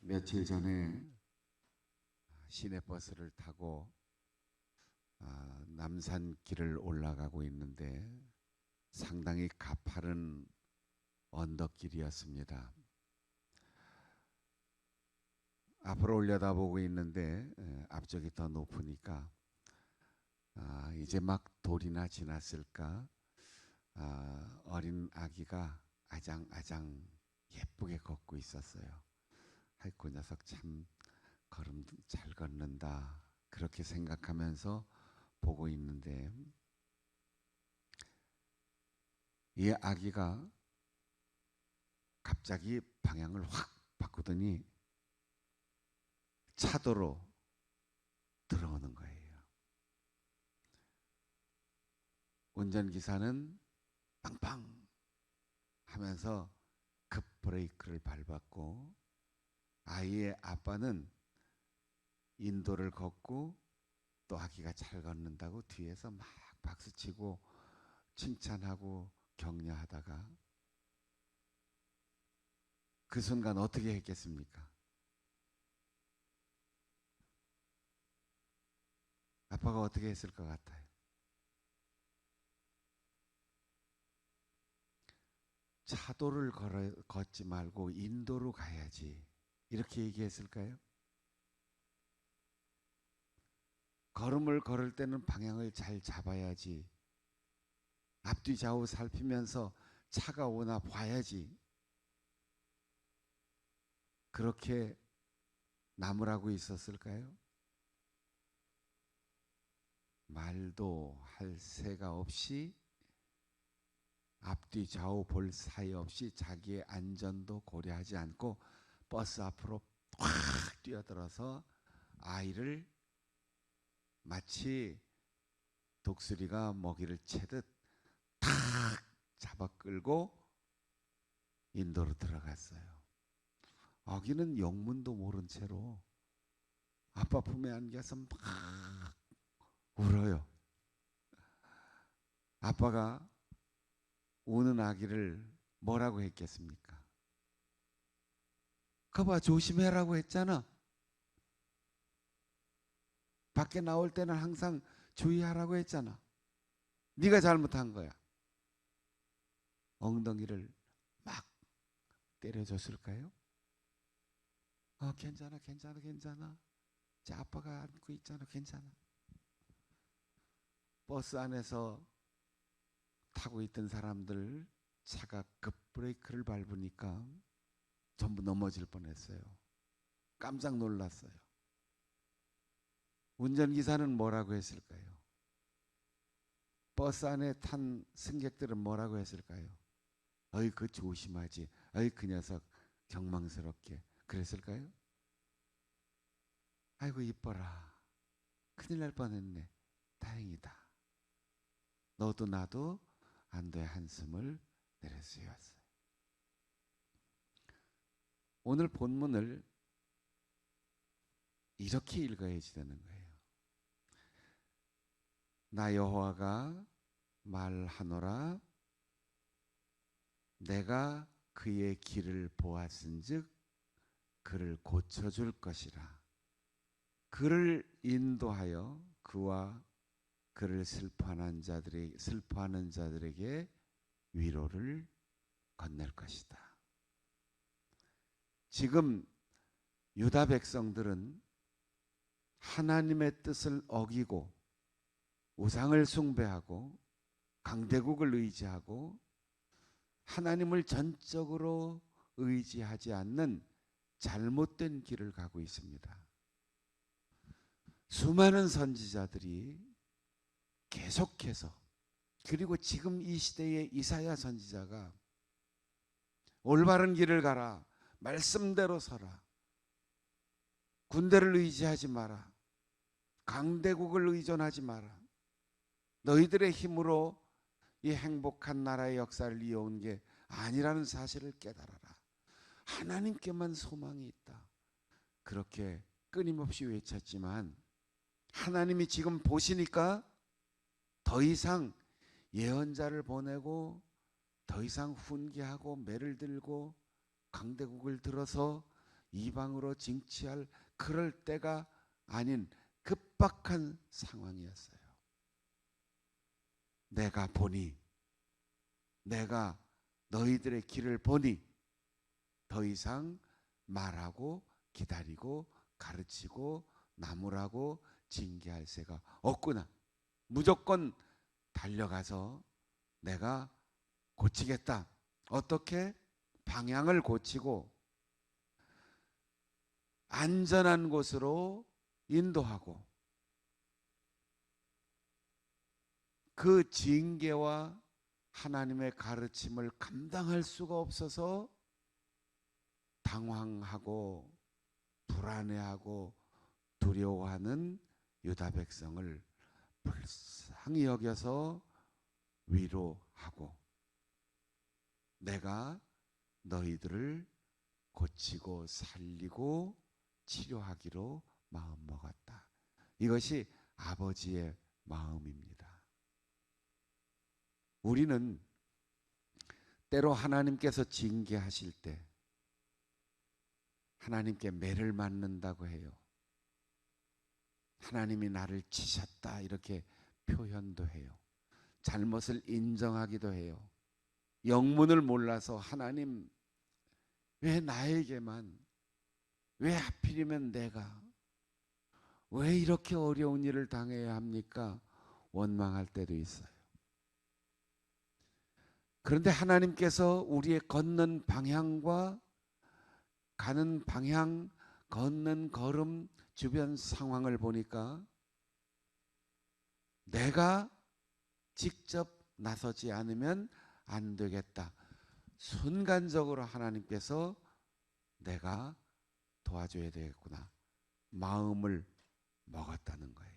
며칠 전에 시내버스를 타고 남산길을 올라가고 있는데 상당히 가파른 언덕길이었습니다. 앞으로 올려다보고 있는데 앞쪽이 더 높으니까 이제 막 돌이나 지났을까 어린 아기가 아장아장 예쁘게 걷고 있었어요. 아이고 녀석 참 걸음 잘 걷는다 그렇게 생각하면서 보고 있는데 이 아기가 갑자기 방향을 확 바꾸더니 차도로 들어오는 거예요. 운전기사는 빵빵 하면서 급 브레이크를 밟았고 아이의 아빠는 인도를 걷고 또 아기가 잘 걷는다고 뒤에서 막 박수치고 칭찬하고 격려하다가 그 순간 어떻게 했겠습니까? 아빠가 어떻게 했을 것 같아요? 차도를 걷지 말고 인도로 가야지 이렇게 얘기했을까요? 걸음을 걸을 때는 방향을 잘 잡아야지 앞뒤 좌우 살피면서 차가 오나 봐야지 그렇게 나무라고 있었을까요? 말도 할 새가 없이 앞뒤 좌우 볼 사이 없이 자기의 안전도 고려하지 않고 버스 앞으로 확 뛰어들어서 아이를 마치 독수리가 먹이를 채듯 탁 잡아 끌고 인도로 들어갔어요. 아기는 영문도 모른 채로 아빠 품에 안겨서 막 울어요. 아빠가 우는 아기를 뭐라고 했겠습니까? 거봐 조심해라고 했잖아. 밖에 나올 때는 항상 주의하라고 했잖아. 네가 잘못한 거야. 엉덩이를 막 때려줬을까요? 괜찮아 괜찮아 괜찮아. 자 아빠가 안고 있잖아 괜찮아. 버스 안에서 타고 있던 사람들 차가 급 브레이크를 밟으니까 전부 넘어질 뻔했어요. 깜짝 놀랐어요. 운전기사는 뭐라고 했을까요? 버스 안에 탄 승객들은 뭐라고 했을까요? 어이 그 조심하지. 어이 그 녀석 경망스럽게 그랬을까요? 아이고 이뻐라. 큰일 날 뻔했네. 다행이다. 너도 나도 안도의 한숨을 내릴 수 있었어요. 오늘 본문을 이렇게 읽어야지 되는 거예요. 나 여호와가 말하노라 내가 그의 길을 보았은즉 그를 고쳐줄 것이라. 그를 인도하여 그와 그를 슬퍼하는 자들에게 위로를 건넬 것이다. 지금 유다 백성들은 하나님의 뜻을 어기고 우상을 숭배하고 강대국을 의지하고 하나님을 전적으로 의지하지 않는 잘못된 길을 가고 있습니다. 수많은 선지자들이 계속해서 그리고 지금 이 시대의 이사야 선지자가 올바른 길을 가라. 말씀대로 서라. 군대를 의지하지 마라. 강대국을 의존하지 마라. 너희들의 힘으로 이 행복한 나라의 역사를 이어온 게 아니라는 사실을 깨달아라. 하나님께만 소망이 있다. 그렇게 끊임없이 외쳤지만 하나님이 지금 보시니까 더 이상 예언자를 보내고 더 이상 훈계하고 매를 들고 강대국을 들어서 이방으로 징치할 그럴 때가 아닌 급박한 상황이었어요. 내가 보니, 내가 너희들의 길을 보니 더 이상 말하고 기다리고 가르치고 나무라고 징계할 새가 없구나. 무조건 달려가서 내가 고치겠다. 어떻게? 방향을 고치고 안전한 곳으로 인도하고 그 징계와 하나님의 가르침을 감당할 수가 없어서 당황하고 불안해하고 두려워하는 유다 백성을 불쌍히 여겨서 위로하고 내가 너희들을 고치고 살리고 치료하기로 마음먹었다. 이것이 아버지의 마음입니다. 우리는 때로 하나님께서 징계하실 때 하나님께 매를 맞는다고 해요. 하나님이 나를 치셨다 이렇게 표현도 해요. 잘못을 인정하기도 해요. 영문을 몰라서 하나님 왜 나에게만, 왜 하필이면 내가 왜 이렇게 어려운 일을 당해야 합니까? 원망할 때도 있어요. 그런데 하나님께서 우리의 걷는 방향과 가는 방향, 걷는 걸음, 주변 상황을 보니까 내가 직접 나서지 않으면 안 되겠다. 순간적으로 하나님께서 내가 도와줘야 되겠구나. 마음을 먹었다는 거예요.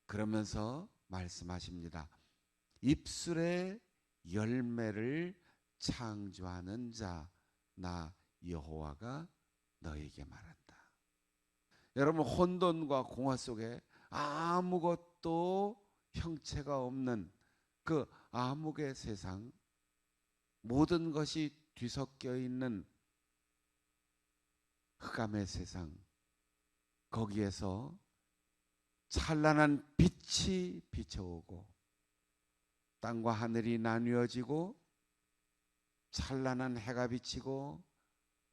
그러면서 말씀하십니다. 입술의 열매를 창조하는 자, 나 여호와가 너에게 말한다. 여러분, 혼돈과 공허 속에 아무것도 형체가 없는 그 암흑의 세상, 모든 것이 뒤섞여 있는 흑암의 세상, 거기에서 찬란한 빛이 비춰오고 땅과 하늘이 나뉘어지고 찬란한 해가 비치고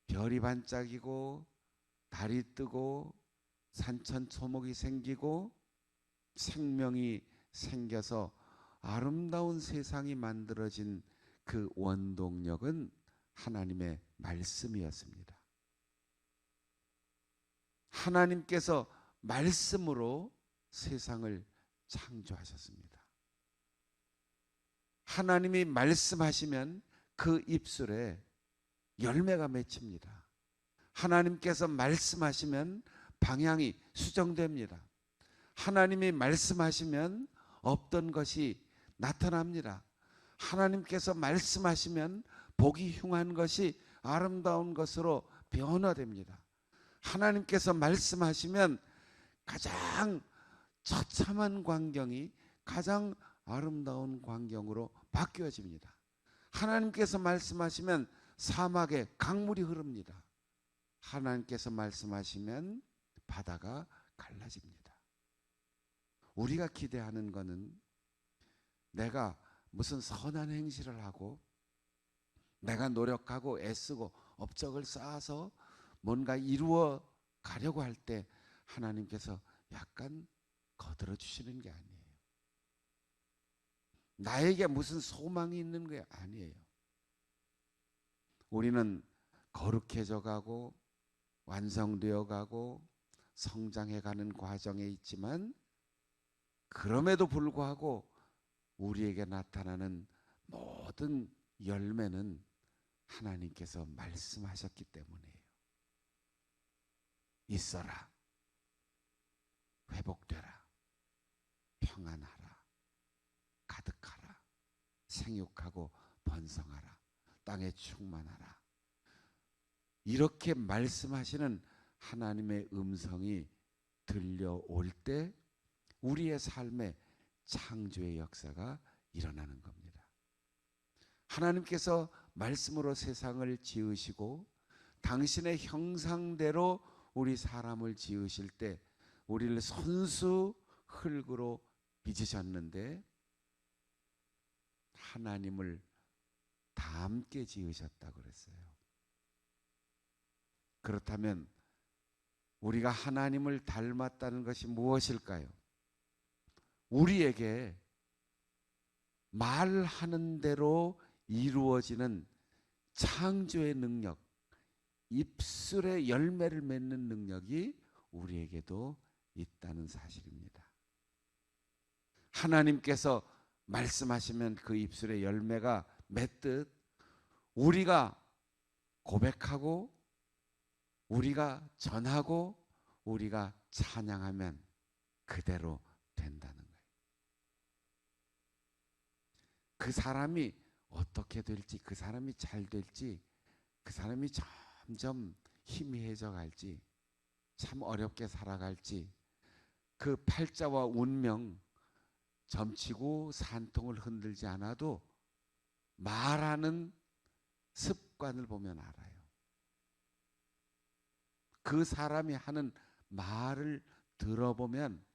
별이 반짝이고 달이 뜨고 산천초목이 생기고 생명이 생겨서 아름다운 세상이 만들어진 그 원동력은 하나님의 말씀이었습니다. 하나님께서 말씀으로 세상을 창조하셨습니다. 하나님이 말씀하시면 그 입술에 열매가 맺힙니다. 하나님께서 말씀하시면 방향이 수정됩니다. 하나님이 말씀하시면 없던 것이 나타납니다. 하나님께서 말씀하시면 보기 흉한 것이 아름다운 것으로 변화됩니다. 하나님께서 말씀하시면 가장 처참한 광경이 가장 아름다운 광경으로 바뀌어집니다. 하나님께서 말씀하시면 사막에 강물이 흐릅니다. 하나님께서 말씀하시면 바다가 갈라집니다. 우리가 기대하는 것은 내가 무슨 선한 행실을 하고 내가 노력하고 애쓰고 업적을 쌓아서 뭔가 이루어 가려고 할 때 하나님께서 약간 거들어 주시는 게 아니에요. 나에게 무슨 소망이 있는 게 아니에요. 우리는 거룩해져 가고 완성되어 가고 성장해 가는 과정에 있지만 그럼에도 불구하고 우리에게 나타나는 모든 열매는 하나님께서 말씀하셨기 때문이에요. 있어라, 회복되라, 평안하라, 가득하라, 생육하고 번성하라, 땅에 충만하라. 이렇게 말씀하시는 하나님의 음성이 들려올 때 우리의 삶에 창조의 역사가 일어나는 겁니다. 하나님께서 말씀으로 세상을 지으시고 당신의 형상대로 우리 사람을 지으실 때 우리를 손수 흙으로 빚으셨는데 하나님을 닮게 지으셨다고 그랬어요. 그렇다면 우리가 하나님을 닮았다는 것이 무엇일까요? 우리에게 말하는 대로 이루어지는 창조의 능력, 입술의 열매를 맺는 능력이 우리에게도 있다는 사실입니다. 하나님께서 말씀하시면 그 입술의 열매가 맺듯 우리가 고백하고 우리가 전하고 우리가 찬양하면 그대로 된다는 거예요. 그 사람이 어떻게 될지, 그 사람이 잘 될지, 그 사람이 점점 희미해져 갈지, 참 어렵게 살아갈지, 그 팔자와 운명 점치고 산통을 흔들지 않아도 말하는 습관을 보면 알아요. 그 사람이 하는 말을 들어보면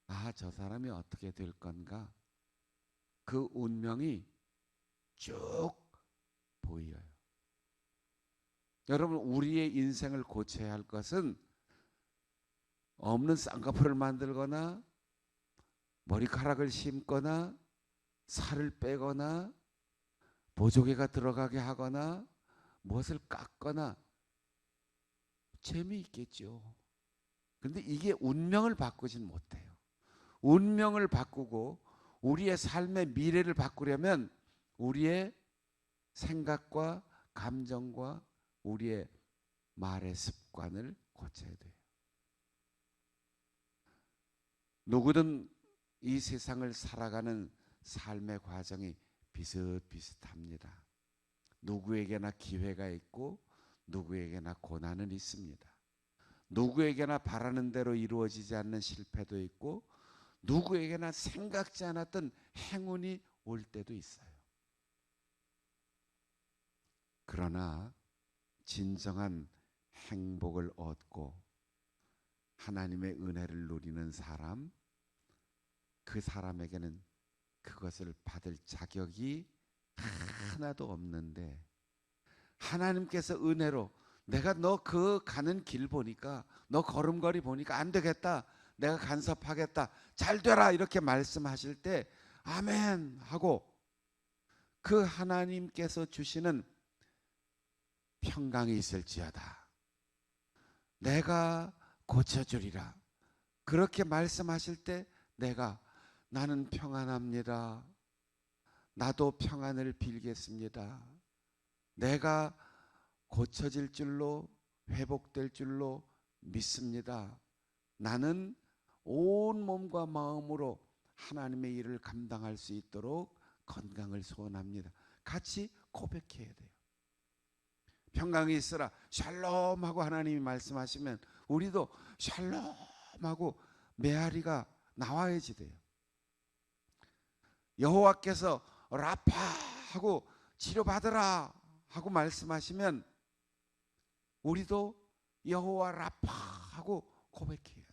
아, 저 사람이 어떻게 될 건가? 그 운명이 쭉 보여요. 여러분, 우리의 인생을 고쳐야 할 것은 없는 쌍꺼풀을 만들거나 머리카락을 심거나 살을 빼거나 보조개가 들어가게 하거나 무엇을 깎거나 재미있겠죠. 그런데 이게 운명을 바꾸진 못해요. 운명을 바꾸고 우리의 삶의 미래를 바꾸려면 우리의 생각과 감정과 우리의 말의 습관을 고쳐야 돼요. 누구든 이 세상을 살아가는 삶의 과정이 비슷비슷합니다. 누구에게나 기회가 있고 누구에게나 고난은 있습니다. 누구에게나 바라는 대로 이루어지지 않는 실패도 있고 누구에게나 생각지 않았던 행운이 올 때도 있어요. 그러나 진정한 행복을 얻고 하나님의 은혜를 누리는 사람, 그 사람에게는 그것을 받을 자격이 하나도 없는데 하나님께서 은혜로 내가 너 그 가는 길 보니까 너 걸음걸이 보니까 안 되겠다, 내가 간섭하겠다, 잘 되라 이렇게 말씀하실 때 아멘 하고 그 하나님께서 주시는 평강이 있을지어다, 내가 고쳐주리라 그렇게 말씀하실 때 나는 평안합니다, 나도 평안을 빌겠습니다, 내가 고쳐질 줄로 회복될 줄로 믿습니다, 나는 온 몸과 마음으로 하나님의 일을 감당할 수 있도록 건강을 소원합니다. 같이 고백해야 돼요. 평강이 있으라 샬롬 하고 하나님이 말씀하시면 우리도 샬롬 하고 메아리가 나와야지 돼요. 여호와께서 라파 하고 치료받으라 하고 말씀하시면 우리도 여호와 라파 하고 고백해야 돼요.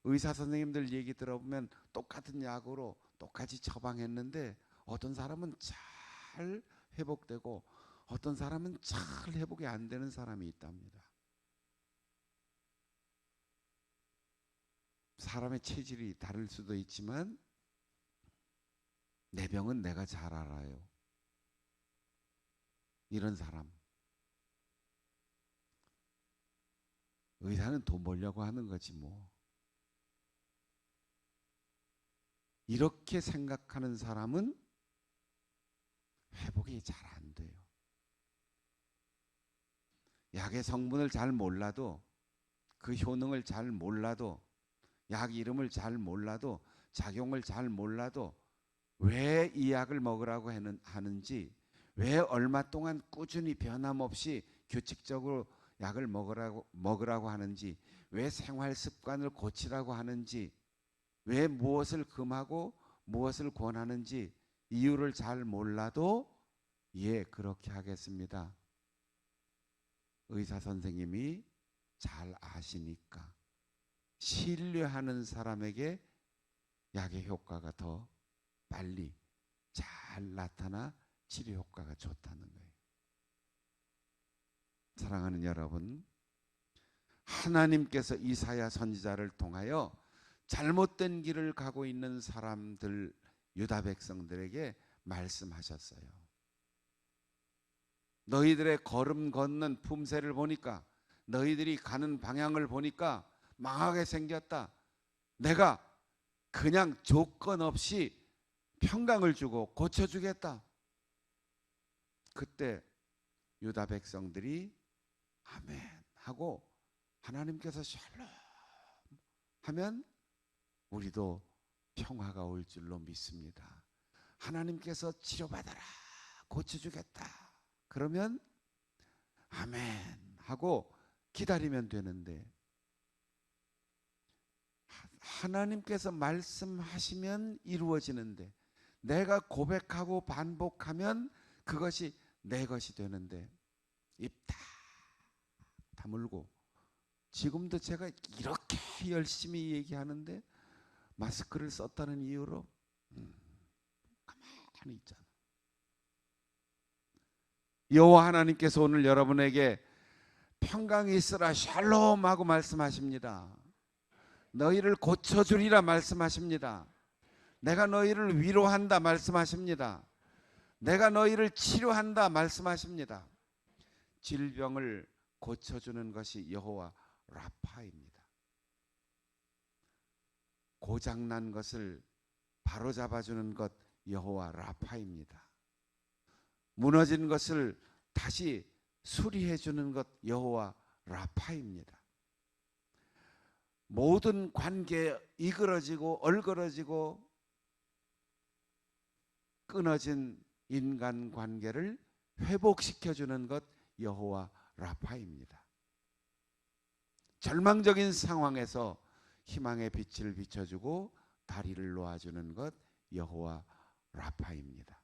의사 선생님들 얘기 들어보면 똑같은 약으로 똑같이 처방했는데 어떤 사람은 잘 회복되고 어떤 사람은 잘 회복이 안 되는 사람이 있답니다. 사람의 체질이 다를 수도 있지만 내 병은 내가 잘 알아요. 이런 사람. 의사는 돈 벌려고 하는 거지 뭐. 이렇게 생각하는 사람은 회복이 잘 안 돼요. 약의 성분을 잘 몰라도 그 효능을 잘 몰라도 약 이름을 잘 몰라도 작용을 잘 몰라도 왜 이 약을 먹으라고 하는지, 왜 얼마 동안 꾸준히 변함없이 규칙적으로 약을 먹으라고 하는지, 왜 생활 습관을 고치라고 하는지, 왜 무엇을 금하고 무엇을 권하는지 이유를 잘 몰라도 예, 그렇게 하겠습니다. 의사 선생님이 잘 아시니까 신뢰하는 사람에게 약의 효과가 더 빨리 잘 나타나 치료 효과가 좋다는 거예요. 사랑하는 여러분, 하나님께서 이사야 선지자를 통하여 잘못된 길을 가고 있는 사람들, 유다 백성들에게 말씀하셨어요. 너희들의 걸음 걷는 품새를 보니까, 너희들이 가는 방향을 보니까 망하게 생겼다. 내가 그냥 조건 없이 평강을 주고 고쳐주겠다. 그때 유다 백성들이 아멘 하고 하나님께서 샬롬 하면 우리도 평화가 올 줄로 믿습니다. 하나님께서 치료받아라, 고쳐주겠다. 그러면 아멘 하고 기다리면 되는데, 하나님께서 말씀하시면 이루어지는데, 내가 고백하고 반복하면 그것이 내 것이 되는데, 입 다 다물고, 지금도 제가 이렇게 열심히 얘기하는데 마스크를 썼다는 이유로 가만히 있잖아. 여호와 하나님께서 오늘 여러분에게 평강이 있으라 샬롬 하고 말씀하십니다. 너희를 고쳐주리라 말씀하십니다. 내가 너희를 위로한다 말씀하십니다. 내가 너희를 치료한다 말씀하십니다. 질병을 고쳐주는 것이 여호와 라파입니다. 고장난 것을 바로잡아주는 것 여호와 라파입니다. 무너진 것을 다시 수리해주는 것 여호와 라파입니다. 모든 관계에 이그러지고 얼그러지고 끊어진 인간관계를 회복시켜주는 것 여호와 라파입니다. 절망적인 상황에서 희망의 빛을 비춰주고 다리를 놓아주는 것 여호와 라파입니다.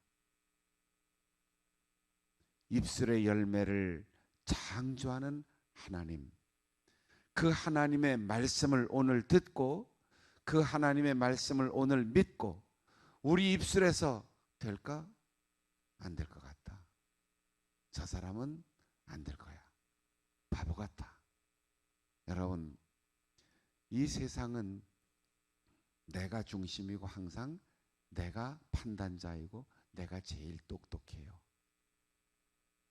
입술의 열매를 창조하는 하나님, 그 하나님의 말씀을 오늘 듣고 그 하나님의 말씀을 오늘 믿고 우리 입술에서 될까? 안 될 것 같다. 저 사람은 안 될 거야. 바보 같아. 여러분, 이 세상은 내가 중심이고 항상 내가 판단자이고 내가 제일 똑똑해요.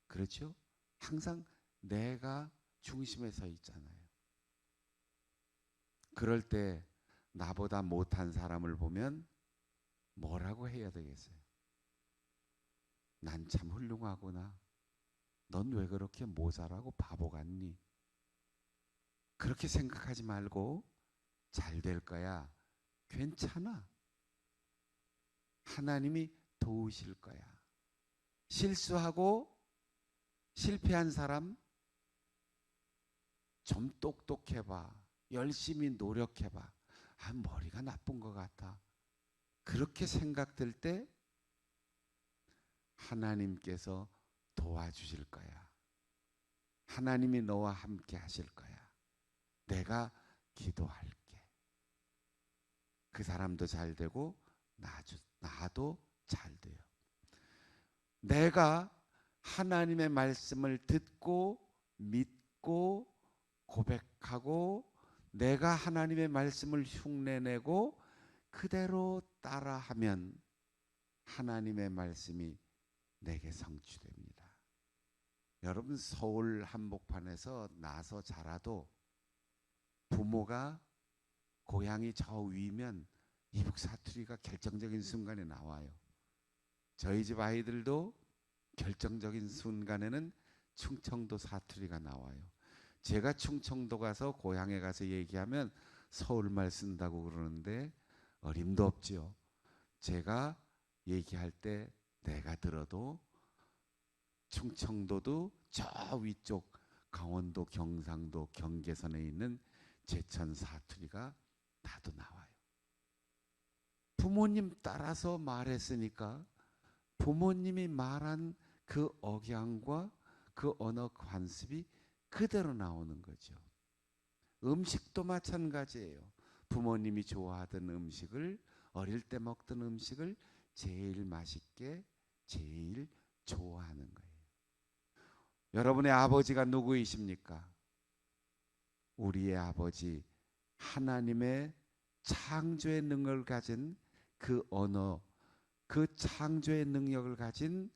그렇죠? 항상 내가 중심에 서 있잖아요. 그럴 때 나보다 못한 사람을 보면 뭐라고 해야 되겠어요? 난 참 훌륭하구나. 넌 왜 그렇게 모자라고 바보 같니? 그렇게 생각하지 말고 잘 될 거야. 괜찮아. 하나님이 도우실 거야. 실수하고 실패한 사람 좀 똑똑해봐. 열심히 노력해봐. 아, 머리가 나쁜 것 같아. 그렇게 생각될 때 하나님께서 도와주실 거야. 하나님이 너와 함께 하실 거야. 내가 기도할게. 그 사람도 잘 되고 나도 잘 돼요. 내가 하나님의 말씀을 듣고 믿고 고백하고 내가 하나님의 말씀을 흉내내고 그대로 따라하면 하나님의 말씀이 내게 성취됩니다. 여러분, 서울 한복판에서 나서 자라도 부모가 고향이 저 위면 이북 사투리가 결정적인 순간에 나와요. 저희 집 아이들도 결정적인 순간에는 충청도 사투리가 나와요. 제가 충청도 가서 고향에 가서 얘기하면 서울말 쓴다고 그러는데 어림도 없지요. 제가 얘기할 때 내가 들어도 충청도도 저 위쪽 강원도, 경상도, 경계선에 있는 제천 사투리가 나도 나와요. 부모님 따라서 말했으니까 부모님이 말한 그 억양과 그 언어 관습이 그대로 나오는 거죠. 음식도 마찬가지예요. 부모님이 좋아하던 음식을, 어릴 때 먹던 음식을 제일 맛있게, 제일 좋아하는 거예요. 여러분의 아버지가 누구이십니까? 우리의 아버지, 하나님의 창조의 능력을 가진 그 언어, 그 창조의 능력을 가진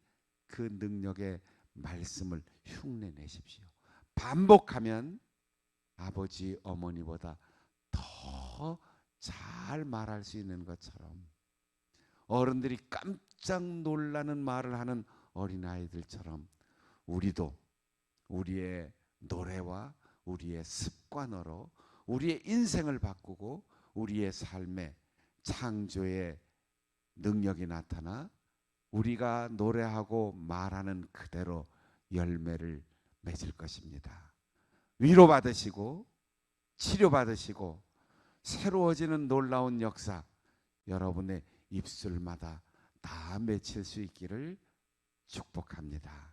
그 능력의 말씀을 흉내내십시오. 반복하면 아버지, 어머니보다 더 잘 말할 수 있는 것처럼, 어른들이 깜짝 놀라는 말을 하는 어린아이들처럼 우리도 우리의 노래와 우리의 습관으로 우리의 인생을 바꾸고 우리의 삶에 창조의 능력이 나타나 우리가 노래하고 말하는 그대로 열매를 맺을 것입니다. 위로받으시고 치료받으시고 새로워지는 놀라운 역사, 여러분의 입술마다 다 맺힐 수 있기를 축복합니다.